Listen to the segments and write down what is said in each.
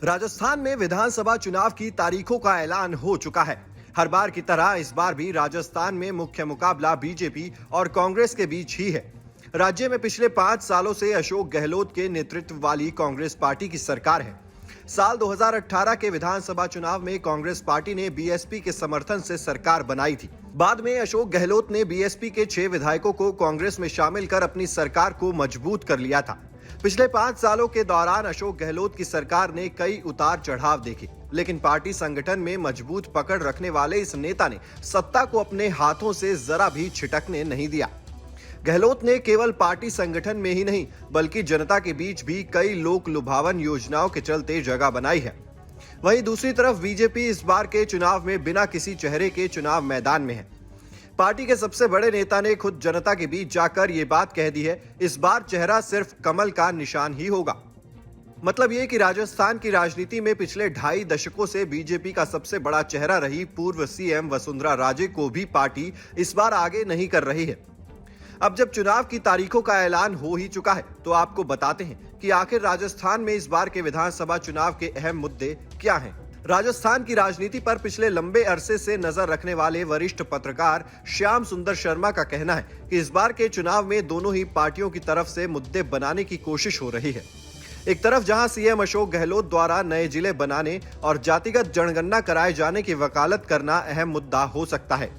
राजस्थान में विधानसभा चुनाव की तारीखों का ऐलान हो चुका है। हर बार की तरह इस बार भी राजस्थान में मुख्य मुकाबला बीजेपी और कांग्रेस के बीच ही है। राज्य में पिछले 5 सालों से अशोक गहलोत के नेतृत्व वाली कांग्रेस पार्टी की सरकार है। साल 2018 के विधानसभा चुनाव में कांग्रेस पार्टी ने बीएसपी के समर्थन से सरकार बनाई थी। बाद में अशोक गहलोत ने बीएसपी के 6 विधायकों को कांग्रेस में शामिल कर अपनी सरकार को मजबूत कर लिया था। पिछले 5 सालों के दौरान अशोक गहलोत की सरकार ने कई उतार चढ़ाव देखे, लेकिन पार्टी संगठन में मजबूत पकड़ रखने वाले इस नेता ने सत्ता को अपने हाथों से जरा भी छिटकने नहीं दिया। गहलोत ने केवल पार्टी संगठन में ही नहीं बल्कि जनता के बीच भी कई लोक लुभावन योजनाओं के चलते जगह बनाई है। वहीं दूसरी तरफ बीजेपी इस बार के चुनाव में बिना किसी चेहरे के चुनाव मैदान में है। पार्टी के सबसे बड़े नेता ने खुद जनता के बीच जाकर ये बात कह दी है, इस बार चेहरा सिर्फ कमल का निशान ही होगा। मतलब ये कि राजस्थान की राजनीति में पिछले 2.5 दशकों से बीजेपी का सबसे बड़ा चेहरा रही पूर्व सीएम वसुंधरा राजे को भी पार्टी इस बार आगे नहीं कर रही है। अब जब चुनाव की तारीखों का ऐलान हो ही चुका है, तो आपको बताते हैं कि आखिर राजस्थान में इस बार के विधानसभा चुनाव के अहम मुद्दे क्या हैं। राजस्थान की राजनीति पर पिछले लंबे अरसे से नजर रखने वाले वरिष्ठ पत्रकार श्याम सुंदर शर्मा का कहना है कि इस बार के चुनाव में दोनों ही पार्टियों की तरफ से मुद्दे बनाने की कोशिश हो रही है। एक तरफ जहां सीएम अशोक गहलोत द्वारा नए जिले बनाने और जातिगत जनगणना कराए जाने की वकालत करना अहम मुद्दा हो सकता है।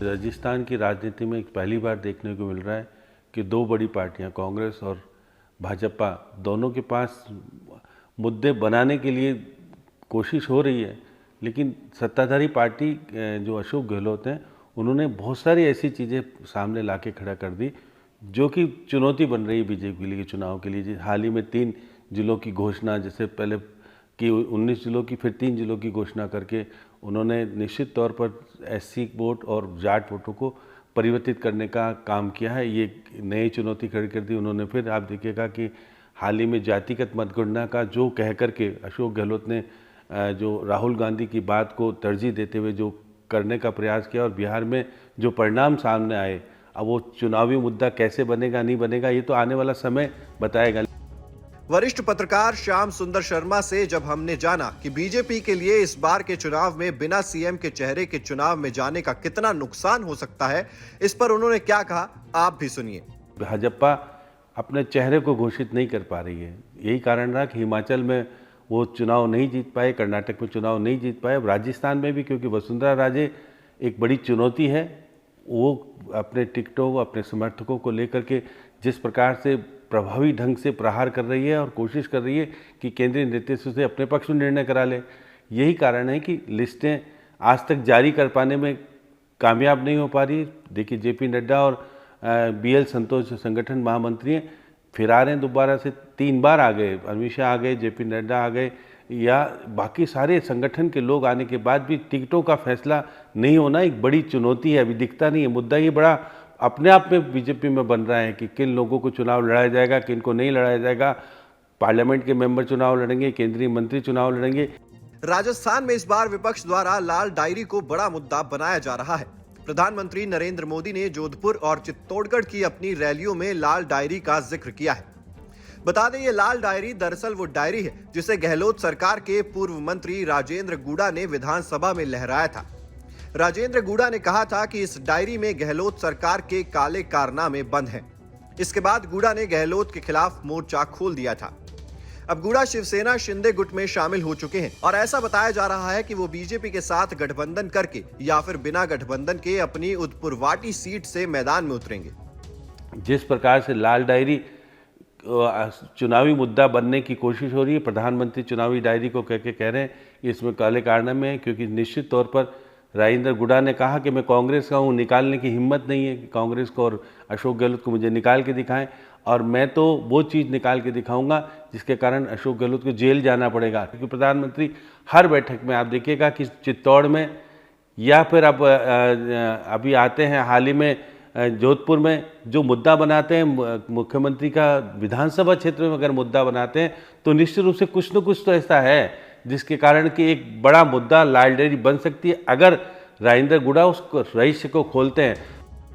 राजस्थान की राजनीति में पहली बार देखने को मिल रहा है कि दो बड़ी पार्टियां कांग्रेस और भाजपा दोनों के पास मुद्दे बनाने के लिए कोशिश हो रही है, लेकिन सत्ताधारी पार्टी जो अशोक गहलोत हैं उन्होंने बहुत सारी ऐसी चीज़ें सामने ला के खड़ा कर दी जो कि चुनौती बन रही है बीजेपी के लिए चुनाव के लिए। हाल ही में 3 जिलों की घोषणा, जैसे पहले कि 19 जिलों की, फिर 3 जिलों की घोषणा करके उन्होंने निश्चित तौर पर एससी वोट और जाट वोटों को परिवर्तित करने का काम किया है। ये नई चुनौती खड़ी कर दी उन्होंने। फिर आप देखिएगा कि हाल ही में जातिगत मतगणना का जो कह करके अशोक गहलोत ने जो राहुल गांधी की बात को तरजीह देते हुए जो करने का प्रयास किया और बिहार में जो परिणाम सामने आए, अब वो चुनावी मुद्दा कैसे बनेगा नहीं बनेगा ये तो आने वाला समय बताएगा। वरिष्ठ पत्रकार श्याम सुंदर शर्मा से जब हमने जाना कि बीजेपी के लिए इस बार के चुनाव में बिना सीएम के चेहरे के चुनाव में जाने का कितना नुकसान हो सकता है, इस पर उन्होंने क्या कहा आप भी सुनिए। भाजपा अपने चेहरे को घोषित नहीं कर पा रही है। यही कारण रहा कि हिमाचल में वो चुनाव नहीं जीत पाए, कर्नाटक में चुनाव नहीं जीत पाए, अब राजस्थान में भी क्योंकि वसुंधरा राजे एक बड़ी चुनौती है। वो अपने टिकटों, अपने समर्थकों को लेकर के जिस प्रकार से प्रभावी ढंग से प्रहार कर रही है और कोशिश कर रही है कि केंद्रीय नेतृत्व से अपने पक्ष में निर्णय करा ले। यही कारण है कि लिस्टें आज तक जारी कर पाने में कामयाब नहीं हो पा रही। देखिए जेपी नड्डा और बीएल संतोष संगठन महामंत्री हैं, फिर आ रहे हैं दोबारा से, 3 बार आ गए, अमित शाह आ गए, जेपी नड्डा आ गए, या बाकी सारे संगठन के लोग आने के बाद भी टिकटों का फैसला नहीं होना एक बड़ी चुनौती है। अभी दिखता नहीं है। मुद्दा ये बड़ा अपने आप में बीजेपी में बन रहा है कि किन लोगों को चुनाव लड़ाया जाएगा, किन को नहीं लड़ाया जाएगा। पार्लियामेंट के मेंबर चुनाव लड़ेंगे, केंद्रीय मंत्री चुनाव लड़ेंगे। राजस्थान में इस बार विपक्ष द्वारा लाल डायरी को बड़ा मुद्दा बनाया जा रहा है। प्रधानमंत्री नरेंद्र मोदी ने जोधपुर और चित्तौड़गढ़ की अपनी रैलियों में लाल डायरी का जिक्र किया है। बता दें ये लाल डायरी दरअसल वो डायरी है जिसे गहलोत सरकार के पूर्व मंत्री राजेंद्र गुड़ा ने विधानसभा में लहराया था। राजेंद्र गुड़ा ने कहा था कि इस डायरी में गहलोत सरकार के काले कारनामे बंद हैं। इसके बाद गुड़ा ने गहलोत के खिलाफ मोर्चा खोल दिया था। अब गुड़ा शिवसेना शिंदे गुट में शामिल हो चुके हैं और ऐसा बताया जा रहा है कि वो बीजेपी के साथ गठबंधन करके या फिर बिना गठबंधन के अपनी उदपुरवाटी सीट से मैदान में उतरेंगे। जिस प्रकार से लाल डायरी चुनावी मुद्दा बनने की कोशिश हो रही है, प्रधानमंत्री चुनावी डायरी को कह रहे हैं कि इसमें काले कारनामे हैं, क्योंकि निश्चित तौर पर राजेंद्र गुड़ा ने कहा कि मैं कांग्रेस का हूँ, निकालने की हिम्मत नहीं है कि कांग्रेस को और अशोक गहलोत को मुझे निकाल के दिखाएं, और मैं तो वो चीज़ निकाल के दिखाऊंगा जिसके कारण अशोक गहलोत को जेल जाना पड़ेगा। क्योंकि प्रधानमंत्री हर बैठक में आप देखिएगा कि चित्तौड़ में या फिर अब अभी आते हैं हाल ही में जोधपुर में जो मुद्दा बनाते हैं, मुख्यमंत्री का विधानसभा क्षेत्र में अगर मुद्दा बनाते हैं तो निश्चित रूप से कुछ न कुछ तो ऐसा है जिसके कारण कि एक बड़ा मुद्दा लाल डायरी बन सकती है अगर राजेंद्र गुड़ा उस रहस्य को खोलते हैं।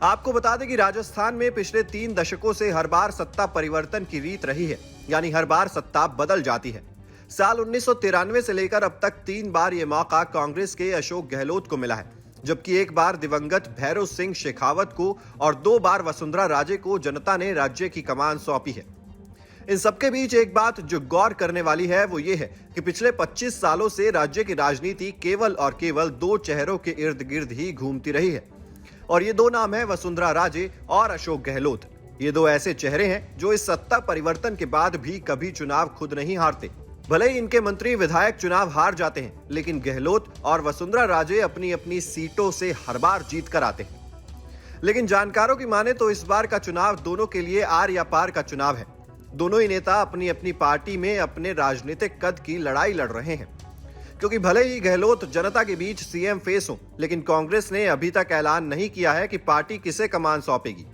आपको बता दें कि राजस्थान में पिछले 3 दशकों से हर बार सत्ता परिवर्तन की रीत रही है, यानी हर बार सत्ता बदल जाती है। साल 1993 से लेकर अब तक 3 बार ये मौका कांग्रेस के अशोक गहलोत को मिला है, जबकि एक बार दिवंगत भैरव सिंह शेखावत को और 2 बार वसुंधरा राजे को जनता ने राज्य की कमान सौंपी है। इन सबके बीच एक बात जो गौर करने वाली है वो ये है कि पिछले 25 सालों से राज्य की राजनीति केवल और केवल 2 चेहरों के इर्द गिर्द ही घूमती रही है, और ये 2 नाम है वसुंधरा राजे और अशोक गहलोत। ये 2 ऐसे चेहरे हैं जो इस सत्ता परिवर्तन के बाद भी कभी चुनाव खुद नहीं हारते। भले ही इनके मंत्री विधायक चुनाव हार जाते हैं, लेकिन गहलोत और वसुंधरा राजे अपनी अपनी सीटों से हर बार जीत कर आते हैं। लेकिन जानकारों की माने तो इस बार का चुनाव दोनों के लिए आर या पार का चुनाव है। दोनों ही नेता अपनी अपनी पार्टी में अपने राजनीतिक कद की लड़ाई लड़ रहे हैं, क्योंकि भले ही गहलोत जनता के बीच सीएम फेस हो, लेकिन कांग्रेस ने अभी तक ऐलान नहीं किया है कि पार्टी किसे कमान सौंपेगी।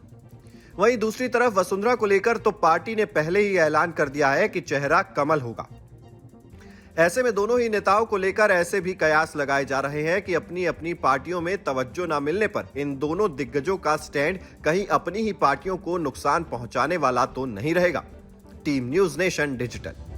वहीं दूसरी तरफ वसुंधरा को लेकर तो पार्टी ने पहले ही ऐलान कर दिया है कि चेहरा कमल होगा। ऐसे में दोनों ही नेताओं को लेकर ऐसे भी कयास लगाए जा रहे हैं कि अपनी अपनी पार्टियों में तवज्जो न मिलने पर इन दोनों दिग्गजों का स्टैंड कहीं अपनी ही पार्टियों को नुकसान पहुंचाने वाला तो नहीं रहेगा। Team news nation digital.